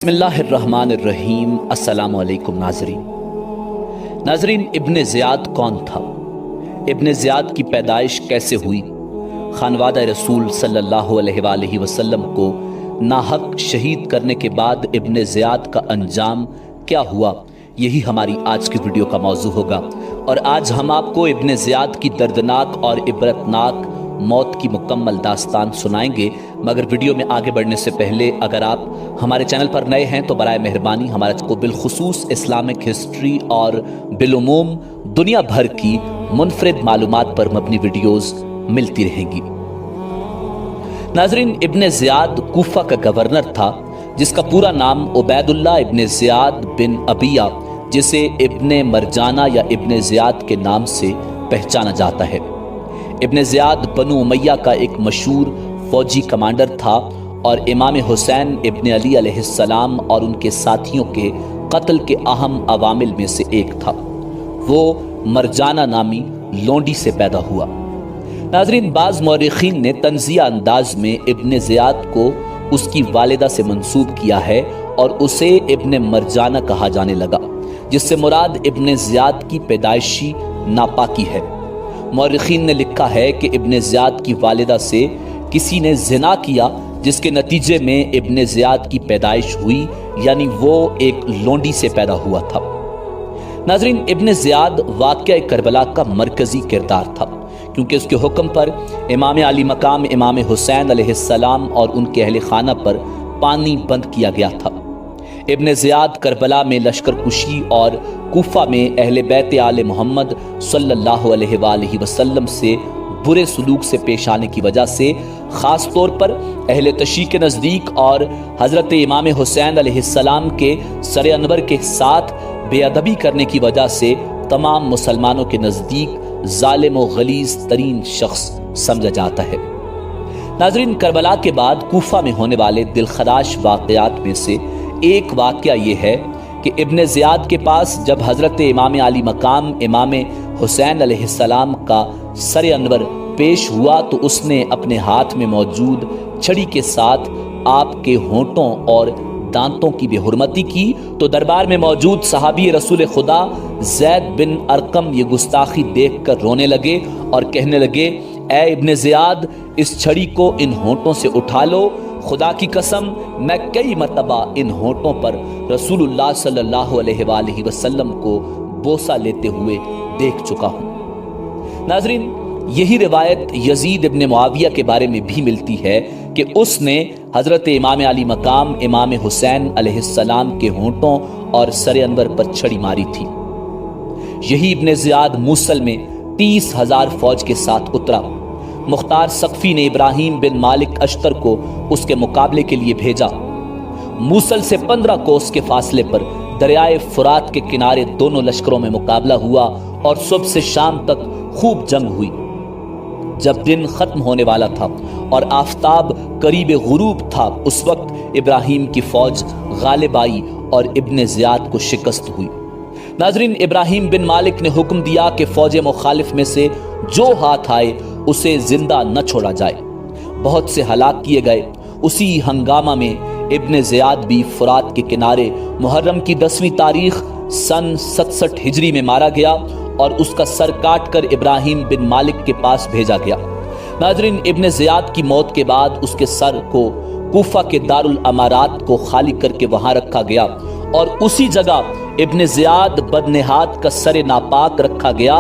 بسم اللہ الرحمن الرحیم۔ السلام علیکم ناظرین، ابن زیاد کون تھا؟ ابن زیاد کی پیدائش کیسے ہوئی؟ خانوادہ رسول صلی اللہ علیہ وآلہ وسلم کو ناحق شہید کرنے کے بعد ابن زیاد کا انجام کیا ہوا؟ یہی ہماری آج کی ویڈیو کا موضوع ہوگا، اور آج ہم آپ کو ابن زیاد کی دردناک اور عبرتناک موت کی مکمل داستان سنائیں گے۔ مگر ویڈیو میں آگے بڑھنے سے پہلے اگر آپ ہمارے چینل پر نئے ہیں تو برائے مہربانی ہمارے کو بالخصوص اسلامک ہسٹری اور بالعموم دنیا بھر کی منفرد معلومات پر مبنی ویڈیوز ملتی رہیں گی۔ ناظرین، ابن زیاد کوفہ کا گورنر تھا، جس کا پورا نام عبید اللہ ابن زیاد بن ابیہ، جسے ابن مرجانہ یا ابن زیاد کے نام سے پہچانا جاتا ہے۔ ابن زیاد بنو امیہ کا ایک مشہور فوجی کمانڈر تھا اور امام حسین ابن علی علیہ السلام اور ان کے ساتھیوں کے قتل کے اہم عوامل میں سے ایک تھا۔ وہ مرجانہ نامی لونڈی سے پیدا ہوا۔ ناظرین، بعض مورخین نے طنزیہ انداز میں ابن زیاد کو اس کی والدہ سے منسوب کیا ہے اور اسے ابن مرجانہ کہا جانے لگا، جس سے مراد ابن زیاد کی پیدائشی ناپاکی ہے۔ مورخین نے لکھا ہے کہ ابن زیاد کی والدہ سے کسی نے زنا کیا، جس کے نتیجے میں ابن زیاد کی پیدائش ہوئی، یعنی وہ ایک لونڈی سے پیدا ہوا تھا۔ ناظرین، ابن زیاد واقعہ کربلا کا مرکزی کردار تھا، کیونکہ اس کے حکم پر امام علی مقام امام حسین علیہ السلام اور ان کے اہل خانہ پر پانی بند کیا گیا تھا۔ ابن زیاد کربلا میں لشکر کشی اور کوفہ میں اہل بیت آل محمد صلی اللہ علیہ وآلہ وسلم سے برے سلوک سے پیش آنے کی وجہ سے، خاص طور پر اہل تشیع کے نزدیک اور حضرت امام حسین علیہ السلام کے سر انور کے ساتھ بے ادبی کرنے کی وجہ سے تمام مسلمانوں کے نزدیک ظالم و غلیظ ترین شخص سمجھا جاتا ہے۔ ناظرین، کربلا کے بعد کوفہ میں ہونے والے دلخراش واقعات میں سے ایک واقعہ یہ ہے کہ ابن زیاد کے پاس جب حضرت امام علی مقام امام حسین علیہ السلام کا سر انور پیش ہوا تو اس نے اپنے ہاتھ میں موجود چھڑی کے ساتھ آپ کے ہونٹوں اور دانتوں کی بے حرمتی کی، تو دربار میں موجود صحابی رسول خدا زید بن ارقم یہ گستاخی دیکھ کر رونے لگے اور کہنے لگے، اے ابن زیاد، اس چھڑی کو ان ہونٹوں سے اٹھا لو، خدا کی قسم میں کئی مرتبہ ان ہونٹوں پر رسول اللہ صلی اللہ علیہ وآلہ وسلم کو بوسہ لیتے ہوئے دیکھ چکا ہوں۔ ناظرین، یہی روایت یزید ابن معاویہ کے بارے میں بھی ملتی ہے کہ اس نے حضرت امام علی مقام امام حسین علیہ السلام کے ہونٹوں اور سر انور پر چھڑی ماری تھی۔ یہی ابن زیاد موصل میں 30,000 فوج کے ساتھ اترا۔ مختار ثقفی نے ابراہیم بن مالک اشتر کو اس کے مقابلے کے لیے بھیجا۔ موصل سے 15 کوس کے فاصلے پر دریائے فرات کے کنارے دونوں لشکروں میں مقابلہ ہوا اور صبح سے شام تک خوب جنگ ہوئی۔ جب دن ختم ہونے والا تھا اور آفتاب قریب غروب تھا، اس وقت ابراہیم کی فوج غالب آئی اور ابن زیاد کو شکست ہوئی۔ ناظرین، ابراہیم بن مالک نے حکم دیا کہ فوج مخالف میں سے جو ہاتھ آئے اسے زندہ نہ چھوڑا جائے۔ بہت سے ہلاک کیے گئے۔ اسی ہنگامہ میں ابن زیاد بھی فرات کے کنارے محرم کی 10ویں تاریخ سن 67 ہجری میں مارا گیا اور اس کا سر کاٹ کر ابراہیم بن مالک کے پاس بھیجا گیا۔ ناظرین، ابن زیاد کی موت کے بعد اس کے سر کو کوفہ کے دارالامارات کو خالی کر کے وہاں رکھا گیا اور اسی جگہ ابن زیاد بدنہاد کا سر ناپاک رکھا گیا،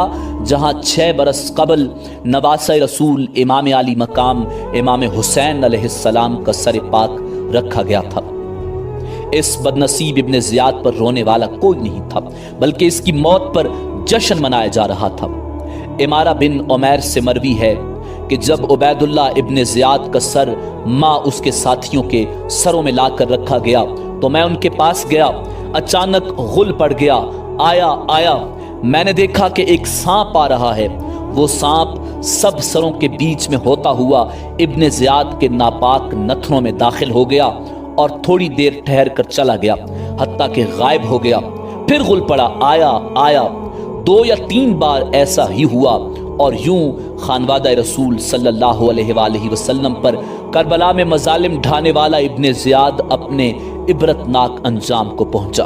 جہاں 6 برس قبل نواسہ رسول امام علی مقام امام حسین علیہ السلام کا سر پاک رکھا گیا تھا۔ اس بدنصیب ابن زیاد پر رونے والا کوئی نہیں تھا، بلکہ اس کی موت پر جشن منایا جا رہا تھا۔ امارہ بن عمیر سے مروی ہے کہ جب عبید اللہ ابن زیاد کا سر اس کے ساتھیوں کے سروں میں لا کر رکھا گیا تو میں ان کے پاس گیا، اچانک غل پڑ گیا، آیا میں نے دیکھا کہ ایک سانپ آ رہا ہے۔ وہ سانپ سب سروں کے بیچ میں ہوتا ہوا ابن زیاد کے ناپاک نتھنوں میں داخل ہو گیا اور تھوڑی دیر ٹھہر کر چلا گیا، حتیٰ کہ غائب ہو گیا۔ پھر غل پڑا، آیا 2 یا 3 بار ایسا ہی ہوا اور یوں خانوادہ رسول صلی اللہ علیہ وآلہ وسلم پر کربلا میں مظالم ڈھانے والا ابن زیاد اپنے عبرتناک انجام کو پہنچا۔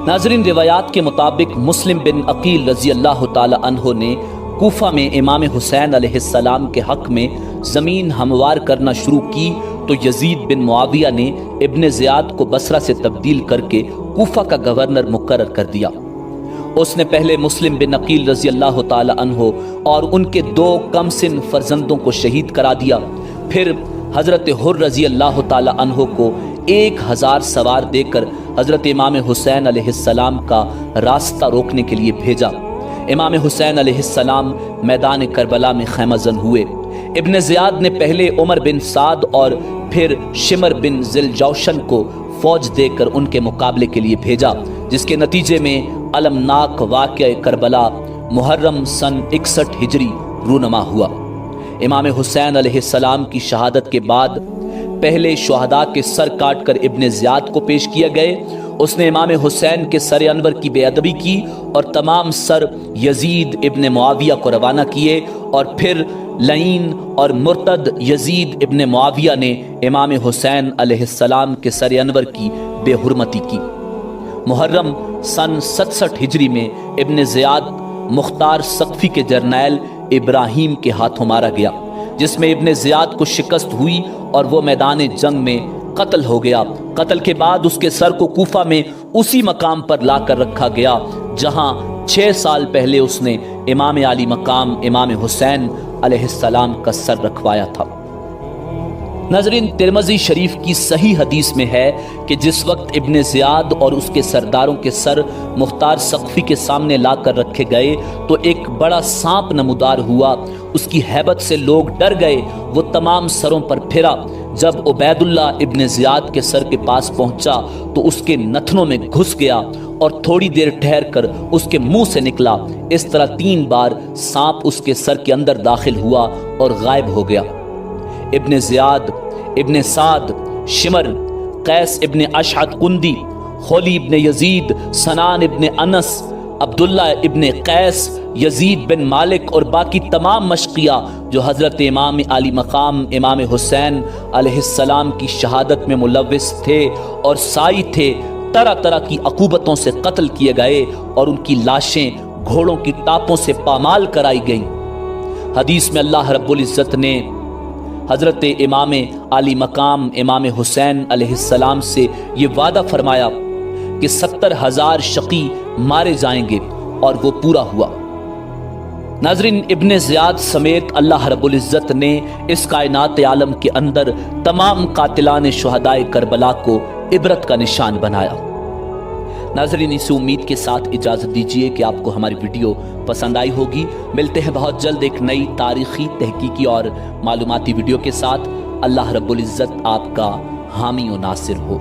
ناظرین، روایات کے مطابق مسلم بن عقیل رضی اللہ تعالی عنہ نے کوفہ میں امام حسین علیہ السلام کے حق میں زمین ہموار کرنا شروع کی تو یزید بن معاویہ نے ابن زیاد کو بصرہ سے تبدیل کر کے کوفہ کا گورنر مقرر کر دیا۔ اس نے پہلے مسلم بن عقیل رضی اللہ تعالی عنہ اور ان کے 2 کم سن فرزندوں کو شہید کرا دیا، پھر حضرت حر رضی اللہ تعالی عنہ کو 1000 سوار دے کر حضرت امام حسین علیہ السلام کا راستہ روکنے کے لیے بھیجا۔ امام حسین علیہ السلام میدان کربلا میں خیمہ زن ہوئے۔ ابن زیاد نے پہلے عمر بن سعد اور پھر شمر بن ذیلجوشن کو فوج دے کر ان کے مقابلے کے لیے بھیجا، جس کے نتیجے میں المناک واقعہ کربلا محرم سن 61 ہجری رونما ہوا۔ امام حسین علیہ السلام کی شہادت کے بعد پہلے شہداء کے سر کاٹ کر ابن زیاد کو پیش کیا گئے۔ اس نے امام حسین کے سر انور کی بے ادبی کی اور تمام سر یزید ابن معاویہ کو روانہ کیے، اور پھر لعین اور مرتد یزید ابن معاویہ نے امام حسین علیہ السلام کے سر انور کی بے حرمتی کی۔ محرم سن 67 ہجری میں ابن زیاد مختار سقفی کے جرنیل ابراہیم کے ہاتھوں مارا گیا، جس میں ابن زیاد کو شکست ہوئی اور وہ میدان جنگ میں قتل ہو گیا۔ قتل کے بعد اس کے سر کو کوفہ میں اسی مقام پر لا کر رکھا گیا جہاں 6 سال پہلے اس نے امام علی مقام امام حسین علیہ السلام کا سر رکھوایا تھا۔ ناظرین، ترمذی شریف کی صحیح حدیث میں ہے کہ جس وقت ابن زیاد اور اس کے سرداروں کے سر مختار سقفی کے سامنے لا کر رکھے گئے تو ایک بڑا سانپ نمودار ہوا۔ اس کی ہیبت سے لوگ ڈر گئے، وہ تمام سروں پر پھرا۔ جب عبید اللہ ابن زیاد کے سر کے پاس پہنچا تو اس کے نتنوں میں گھس گیا اور تھوڑی دیر ٹھہر کر اس کے منہ سے نکلا۔ اس طرح 3 بار سانپ اس کے سر کے اندر داخل ہوا اور غائب ہو گیا۔ ابن زیاد، ابن سعد، شمر، قیس ابن اشعث قندی، خولی ابن یزید، سنان ابن انس، عبداللہ ابن قیس، یزید بن مالک اور باقی تمام مشقیہ جو حضرت امام علی مقام امام حسین علیہ السلام کی شہادت میں ملوث تھے اور سائی تھے، طرح طرح کی عقوبتوں سے قتل کیے گئے اور ان کی لاشیں گھوڑوں کی ٹاپوں سے پامال کرائی گئیں۔ حدیث میں اللہ رب العزت نے حضرت امام علی مقام امام حسین علیہ السلام سے یہ وعدہ فرمایا کہ 70,000 شقی مارے جائیں گے، اور وہ پورا ہوا۔ ناظرین، ابن زیاد سمیت اللہ رب العزت نے اس کائنات عالم کے اندر تمام قاتلان شہدائے کربلا کو عبرت کا نشان بنایا۔ ناظرین، اسی امید کے ساتھ اجازت دیجیے کہ آپ کو ہماری ویڈیو پسند آئی ہوگی۔ ملتے ہیں بہت جلد ایک نئی تاریخی، تحقیقی اور معلوماتی ویڈیو کے ساتھ۔ اللہ رب العزت آپ کا حامی و ناصر ہو۔